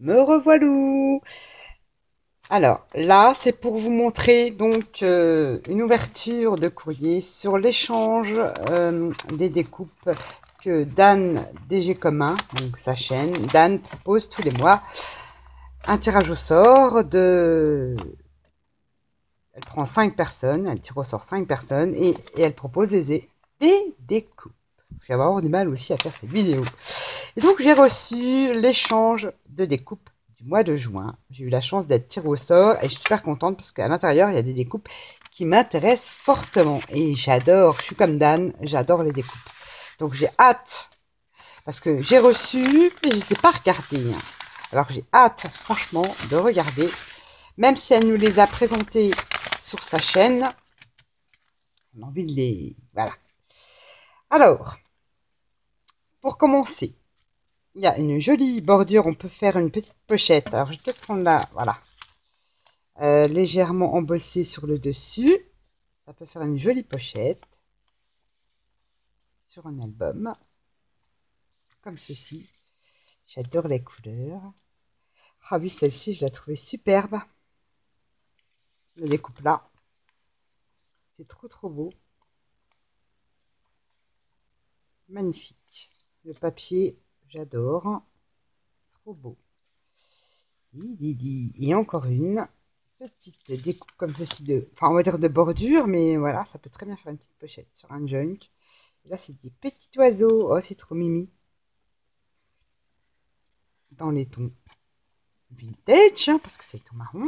Me revoilà. Alors là, c'est pour vous montrer donc une ouverture de courrier sur l'échange des découpes que Dan DG Commun, donc sa chaîne, Dan propose tous les mois un tirage au sort de... Elle prend 5 personnes, elle tire au sort 5 personnes et elle propose des découpes. Je vais avoir du mal aussi à faire cette vidéo. Et donc j'ai reçu l'échange de découpes du mois de juin. J'ai eu la chance d'être tirée au sort et je suis super contente parce qu'à l'intérieur il y a des découpes qui m'intéressent fortement. Et j'adore, je suis comme Dan, j'adore les découpes. Donc j'ai hâte, parce que j'ai reçu, mais je ne sais pas regarder. Alors j'ai hâte franchement de regarder, même si elle nous les a présentées sur sa chaîne. On a envie de les... Voilà. Alors, pour commencer, il y a une jolie bordure, on peut faire une petite pochette. Alors je vais peut-être prendre la, voilà, légèrement embossée sur le dessus. Ça peut faire une jolie pochette sur un album, comme ceci. J'adore les couleurs. Ah oui, celle-ci, je la trouvais superbe. Je la découpe là. C'est trop beau. Magnifique. Le papier, j'adore. Trop beau. Et encore une petite découpe comme ceci de, enfin on va dire de bordure, mais voilà, ça peut très bien faire une petite pochette sur un junk. Et là c'est des petits oiseaux, oh c'est trop mimi. Dans les tons vintage, hein, parce que c'est tout marron.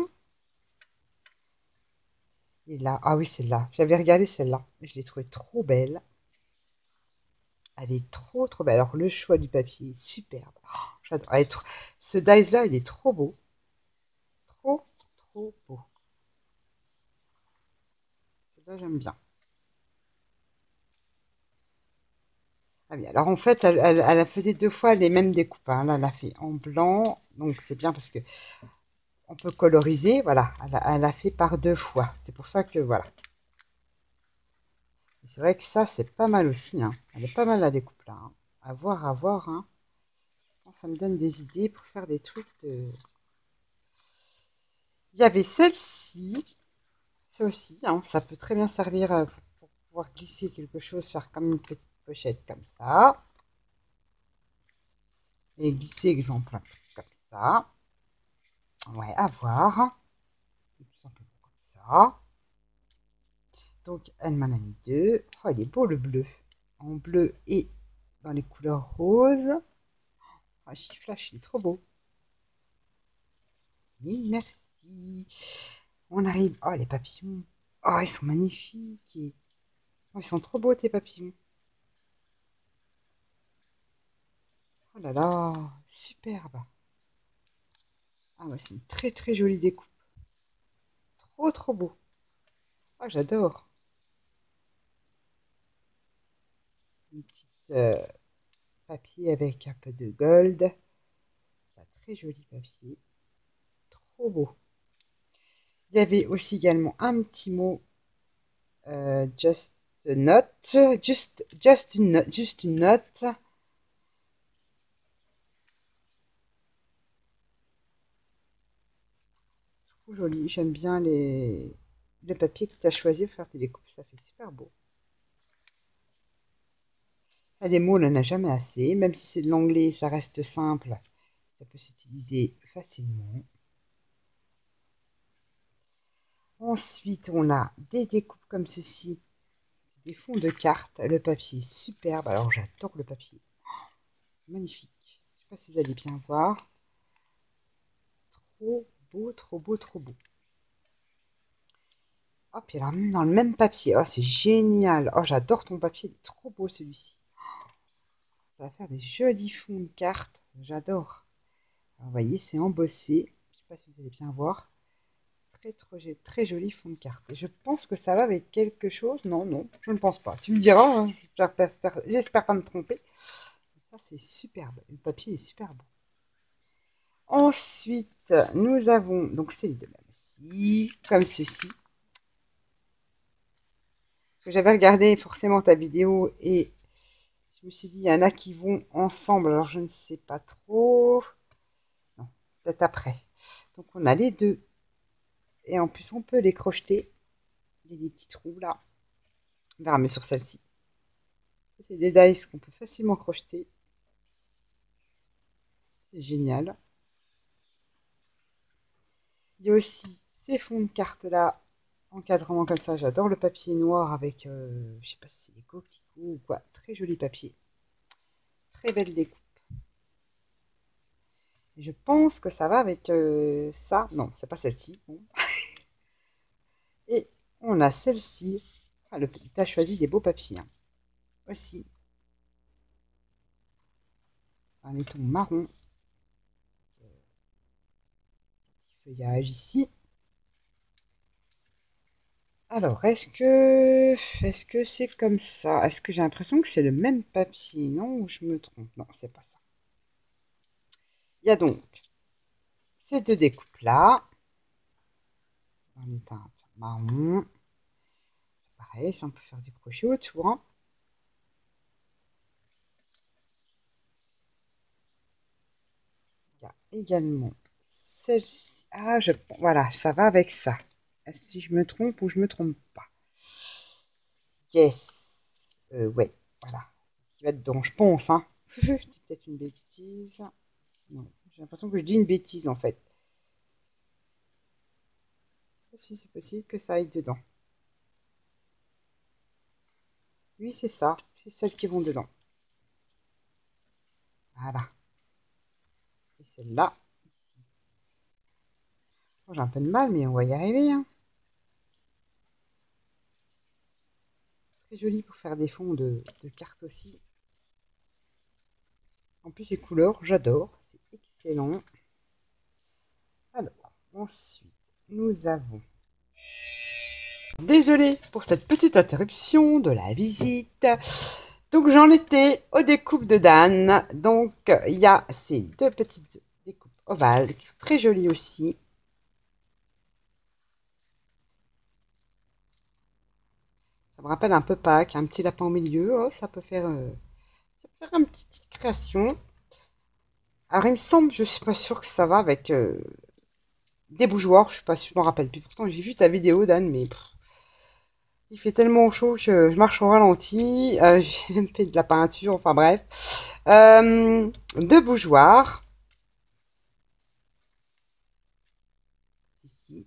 Et là, ah oui celle-là, j'avais regardé celle-là, je l'ai trouvée trop belle. Elle est trop belle. Alors le choix du papier est superbe. Oh, j'adore. Ce dies là, il est trop beau, trop beau. Là j'aime bien. Ah oui, alors en fait, elle a fait 2 fois les mêmes découpes, hein. Là, elle a fait en blanc, donc c'est bien parce que on peut coloriser. Voilà, elle a fait par 2 fois. C'est pour ça que voilà. C'est vrai que ça, c'est pas mal aussi, hein. Elle est pas mal la découpe là, hein. À voir, hein. Ça me donne des idées pour faire des trucs de... Il y avait celle-ci, ça aussi, hein. Ça peut très bien servir pour pouvoir glisser quelque chose, faire comme une petite pochette comme ça. Et glisser exemple comme ça. Ouais, à voir. Tout simplement comme ça. Donc, elle m'en a mis 2. Oh, il est beau le bleu. En bleu et dans les couleurs roses. Oh, flash, il est trop beau. Oui, merci. On arrive. Oh, les papillons. Oh, ils sont magnifiques. Oh, ils sont trop beaux, tes papillons. Oh là là, superbe. Ah ouais, c'est une très jolie découpe. Trop beau. Oh, j'adore. Une petite papier avec un peu de gold. Un très joli papier. Trop beau. Il y avait aussi également un petit mot, just a note, juste une note. Trop joli. J'aime bien le papier que tu as choisi pour faire tes découpes. Ça fait super beau. Ah, les mots, on n'en a jamais assez. Même si c'est de l'anglais, ça reste simple. Ça peut s'utiliser facilement. Ensuite, on a des découpes comme ceci. Des fonds de cartes. Le papier est superbe. Alors, j'adore le papier. Magnifique. Je ne sais pas si vous allez bien voir. Trop beau. Oh, puis alors, dans le même papier. Oh, c'est génial. Oh, j'adore ton papier. Il est trop beau celui-ci. Ça va faire des jolis fonds de cartes. J'adore. Vous voyez, c'est embossé. Je ne sais pas si vous allez bien voir. Très joli fond de carte. Et je pense que ça va avec quelque chose. Non, je ne pense pas. Tu me diras, hein, j'espère pas me tromper. Ça, c'est superbe. Le papier est super beau. Ensuite, nous avons, donc c'est les deux mêmes ici, comme ceci. Parce que j'avais regardé forcément ta vidéo et je me suis dit, il y en a qui vont ensemble. Alors, je ne sais pas trop. Non, peut-être après. Donc on a les deux. Et en plus, on peut les crocheter. Il y a des petits trous là. On verra mieux sur celle-ci. C'est des dice qu'on peut facilement crocheter. C'est génial. Il y a aussi ces fonds de cartes là, encadrement comme ça. J'adore le papier noir avec, je sais pas si c'est des coquelicots ou quoi. Très joli papier. Très belle découpe. Je pense que ça va avec ça. Non, c'est pas celle-ci. Bon. Et on a celle-ci. Ah, le petit a choisi des beaux papiers. Hein. Aussi. Un laiton marron. Petit feuillage ici. Alors, est-ce que c'est comme ça? Est-ce que j'ai l'impression que c'est le même papier? Non, ou je me trompe? Non, c'est pas ça. Il y a donc ces deux découpes-là. Dans les teintes marron. Pareil, ça on peut faire du crochet autour. Hein. Il y a également celle-ci. Ah, voilà, ça va avec ça. Si je me trompe ou je me trompe pas. Yes. Ouais, voilà. Ce qui va dedans, je pense. Hein. Je dis peut-être une bêtise. Non, j'ai l'impression que je dis une bêtise en fait. Si c'est possible que ça aille dedans. Oui, c'est ça. C'est celles qui vont dedans. Voilà. Et celle-là. J'ai un peu de mal, mais on va y arriver. Hein. Très joli pour faire des fonds de cartes aussi. En plus, les couleurs, j'adore. C'est excellent. Alors, ensuite, nous avons... Désolée pour cette petite interruption de la visite. Donc, j'en étais aux découpes de Dan. Donc, il y a ces deux petites découpes ovales qui sont très jolies aussi. Ça me rappelle un peu Pâques, un petit lapin au milieu. Oh, ça peut faire une petite création. Alors, il me semble, je suis pas sûre que ça va avec des bougeoirs. Je suis pas sûre, je m'en rappelle plus. Pourtant, j'ai vu ta vidéo, Dan, mais il fait tellement chaud que je marche au ralenti. J'ai même fait de la peinture, enfin bref. Deux bougeoirs. Ici.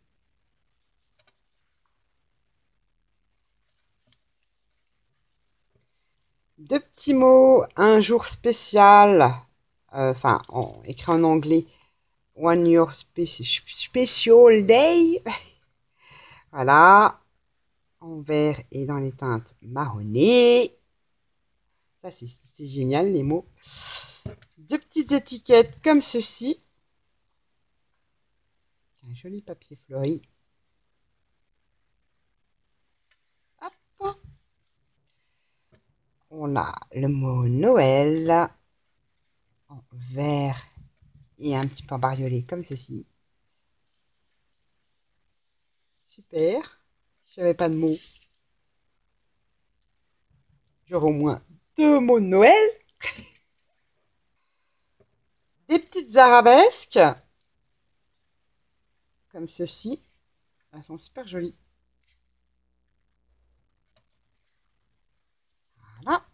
Deux petits mots. Un jour spécial. Enfin, écrit en anglais. One Your Special Day. Voilà. En vert et dans les teintes marronnées. Ça, c'est génial, les mots. Deux petites étiquettes comme ceci. Un joli papier fleuri. Hop. On a le mot Noël en vert et un petit peu en bariolé comme ceci. Super. Je n'avais pas de mots. J'aurai au moins deux mots de Noël. Des petites arabesques comme ceci. Elles sont super jolies. Voilà.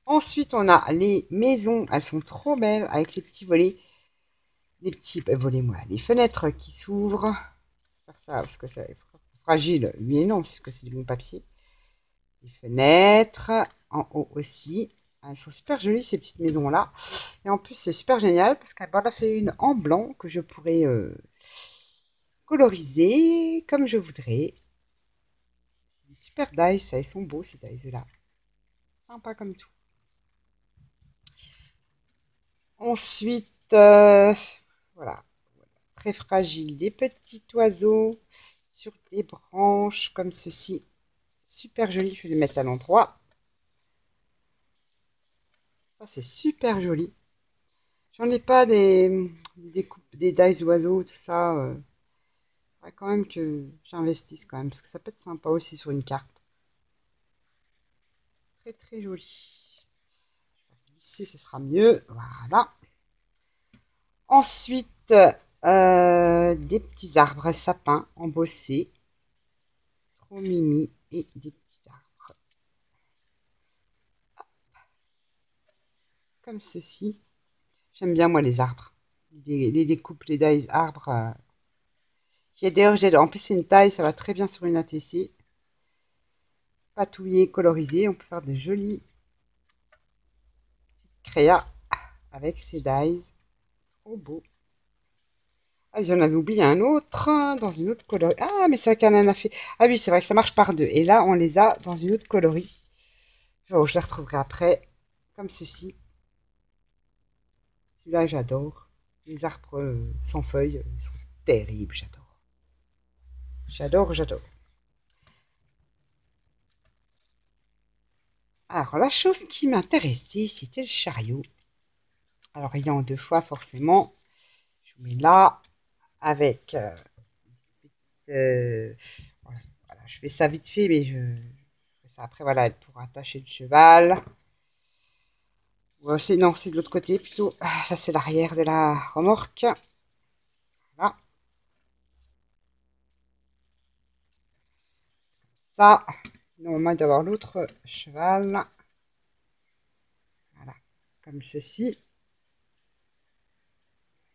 Ensuite, on a les maisons. Elles sont trop belles avec les petits volets. Les petits volets, moi. Les fenêtres qui s'ouvrent. Faire ça parce que c'est fragile. Mais non, parce que c'est du bon papier. Les fenêtres. En haut aussi. Elles sont super jolies ces petites maisons là. Et en plus c'est super génial parce qu'elle m'en a fait une en blanc que je pourrais coloriser comme je voudrais. C'est des super dice, ils sont beaux ces dice là. Sympa comme tout. Ensuite, voilà, très fragile, des petits oiseaux sur des branches comme ceci. Super joli, je vais les mettre à l'endroit. Ça c'est super joli. J'en ai pas des dice oiseaux, tout ça. Faudrait quand même que j'investisse quand même, parce que ça peut être sympa aussi sur une carte. Très très joli. Ici, ce sera mieux. Voilà. Ensuite, des petits arbres sapins embossés. Trop mimi. Et des petits arbres. Comme ceci. J'aime bien, moi, les arbres. Les découpes, les dies arbres. J'adore. En plus, c'est une taille, ça va très bien sur une ATC. Patouillé, colorisé. On peut faire de jolis créas avec ces dies. Trop beau. Ah, j'en avais oublié un autre dans une autre coloris. Ah, mais c'est vrai qu'elle en a fait. Ah oui, c'est vrai que ça marche par deux. Et là, on les a dans une autre coloris. Oh, je les retrouverai après, comme ceci. Celui-là, j'adore. Les arbres sans feuilles, ils sont terribles, j'adore. J'adore, j'adore. Alors, la chose qui m'intéressait, c'était le chariot. Alors, il y a en deux fois, forcément. Je vous mets là, avec... voilà, je fais ça vite fait, mais je fais ça après, voilà, pour attacher le cheval. Non, c'est de l'autre côté plutôt. Ça, c'est l'arrière de la remorque. Voilà. Ça, normalement, il doit y avoir l'autre cheval. Voilà, comme ceci.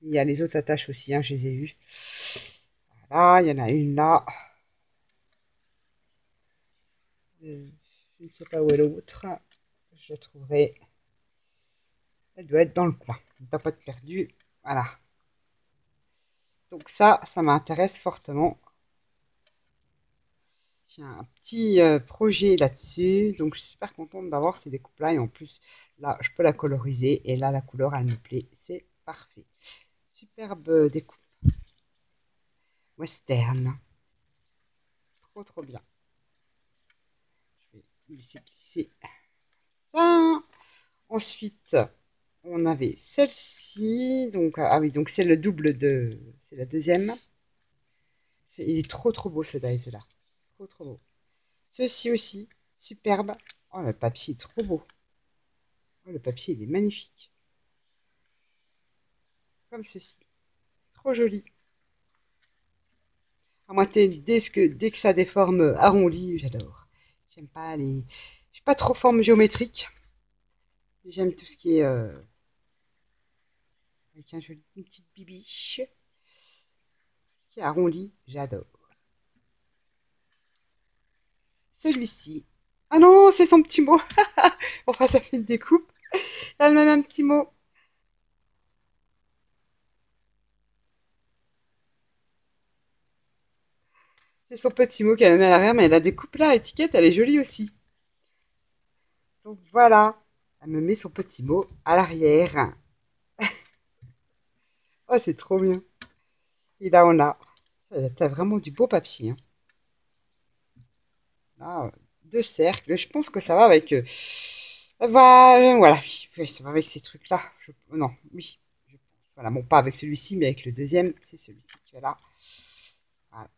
Il y a les autres attaches aussi, hein, je les ai vues. Voilà, il y en a une là. Je ne sais pas où est l'autre. Je la trouverai. Elle doit être dans le coin. Elle ne doit pas être perdue. Voilà. Donc ça m'intéresse fortement. J'ai un petit projet là-dessus. Donc je suis super contente d'avoir ces découpes-là. Et en plus, là, je peux la coloriser. Et là, la couleur, elle me plaît. C'est parfait. Superbe découpe. Western. Trop, trop bien. Je vais glisser ça. Ensuite, on avait celle-ci. Donc, ah oui, donc c'est le double de... C'est la deuxième. Il est trop, trop beau ce dice là. Trop, trop beau. Ceci aussi, superbe. Oh, le papier est trop beau. Oh, le papier, il est magnifique. Comme ceci. Trop joli. À moi, dès que ça déforme arrondi, j'adore. J'aime pas les... Je suis pas trop forme géométrique. J'aime tout ce qui est... avec une petite bibiche. Qui est arrondi, j'adore. Celui-ci. Ah non, c'est son petit mot. Enfin, ça fait une découpe. Il a même un petit mot. C'est son petit mot qu'elle met à l'arrière, mais la découpe là, l'étiquette, elle est jolie aussi. Donc voilà, elle me met son petit mot à l'arrière. Oh, c'est trop bien. Et là, on a... T'as vraiment du beau papier. Hein. Là, deux cercles. Je pense que ça va avec... voilà, oui, ça va avec ces trucs-là. Non, oui. Je pense. Voilà, bon, pas avec celui-ci, mais avec le deuxième. C'est celui-ci qui est là. Voilà.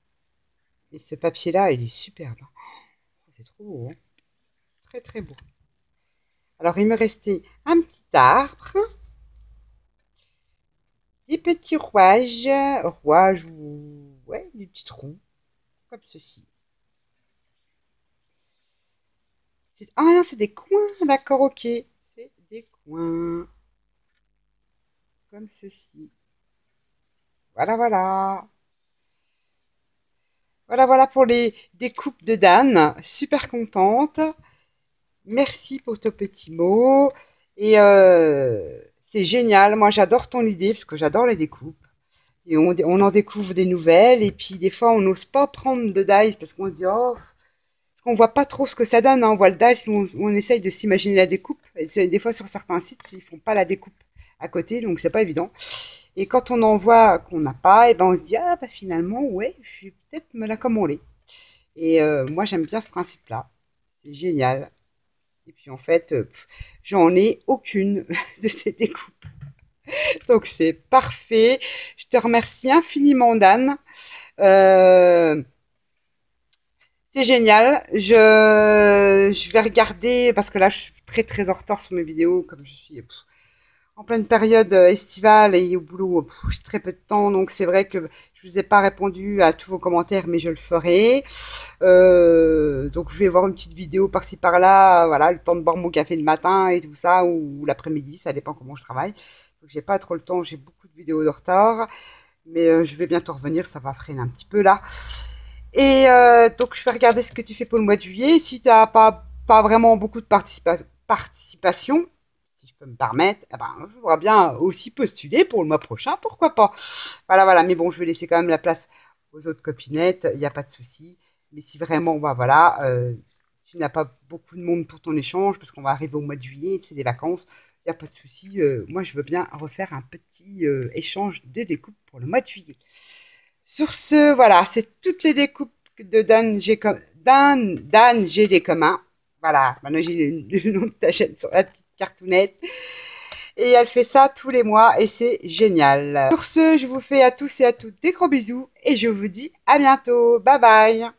Et ce papier-là, il est superbe. Oh, c'est trop beau. Hein. Très, très beau. Alors, il me restait un petit arbre. Des petits rouages ou... Ouais, des petits troncs. Comme ceci. Ah non, c'est des coins. D'accord, ok. C'est des coins. Comme ceci. Voilà, voilà. Voilà, voilà pour les découpes de Dan. Super contente. Merci pour ton petit mot. Et c'est génial. Moi, j'adore ton idée parce que j'adore les découpes. Et on en découvre des nouvelles. Et puis, des fois, on n'ose pas prendre de dice parce qu'on se dit, oh, parce qu'on voit pas trop ce que ça donne. Hein. On voit le dice, on essaye de s'imaginer la découpe. Et des fois, sur certains sites, ils font pas la découpe à côté, donc c'est pas évident. Et quand on en voit qu'on n'a pas, et ben on se dit ah bah finalement ouais, je vais peut-être me la commander. Et moi j'aime bien ce principe-là, c'est génial. Et puis en fait, j'en ai aucune de ces découpes, donc c'est parfait. Je te remercie infiniment Dan. Euh, c'est génial. Je vais regarder parce que là je suis très très en retard sur mes vidéos comme je suis en pleine période estivale et au boulot, j'ai très peu de temps, donc c'est vrai que je vous ai pas répondu à tous vos commentaires, mais je le ferai. Donc je vais voir une petite vidéo par-ci par-là, voilà, le temps de boire mon café le matin et tout ça, ou l'après-midi, ça dépend comment je travaille. Donc j'ai pas trop le temps, j'ai beaucoup de vidéos de retard, mais je vais bientôt revenir, ça va freiner un petit peu là. Et donc je vais regarder ce que tu fais pour le mois de juillet. Si tu n'as pas vraiment beaucoup de participation, si je peux me permettre, eh ben, je voudrais bien aussi postuler pour le mois prochain, pourquoi pas. Voilà, voilà, mais bon, je vais laisser quand même la place aux autres copinettes, il n'y a pas de souci. Mais si vraiment, bah voilà, tu n'as pas beaucoup de monde pour ton échange, parce qu'on va arriver au mois de juillet, c'est des vacances, il n'y a pas de souci. Moi, je veux bien refaire un petit échange de découpe pour le mois de juillet. Sur ce, voilà, c'est toutes les découpes de Dan GD commun. Voilà, maintenant j'ai le nom de ta chaîne sur la petite cartoonette. Et elle fait ça tous les mois et c'est génial. Sur ce, je vous fais à tous et à toutes des gros bisous et je vous dis à bientôt. Bye bye.